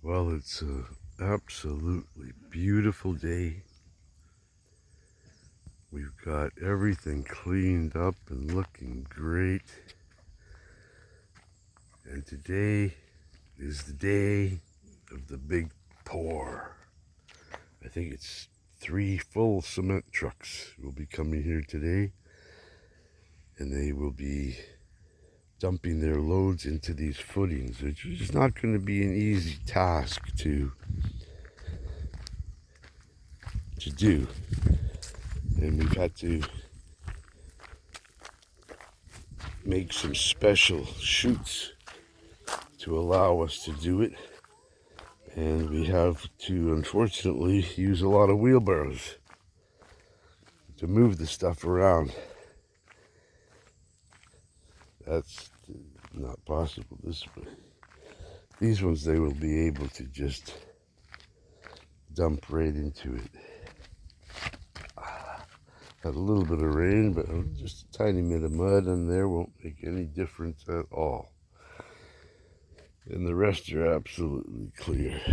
Well, it's an absolutely beautiful day. We've got everything cleaned up and looking great. And today is the day of the big pour. I think it's 3 full cement trucks will be coming here today. And they will be dumping their loads into these footings, which is not going to be an easy task to do. And we've had to make some special chutes to allow us to do it. And we have to, unfortunately, use a lot of wheelbarrows to move the stuff around. That's not possible this way. These ones, they will be able to just dump right into it. Had a little bit of rain, but just a tiny bit of mud in there won't make any difference at all. And the rest are absolutely clear. A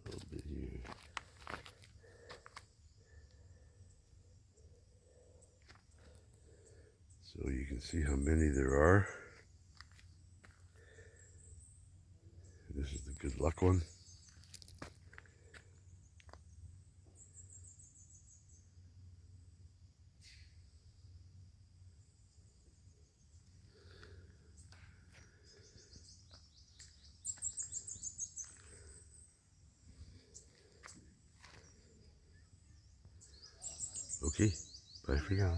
little bit here. So you can see how many there are. This is the good luck one. Okay, bye for now.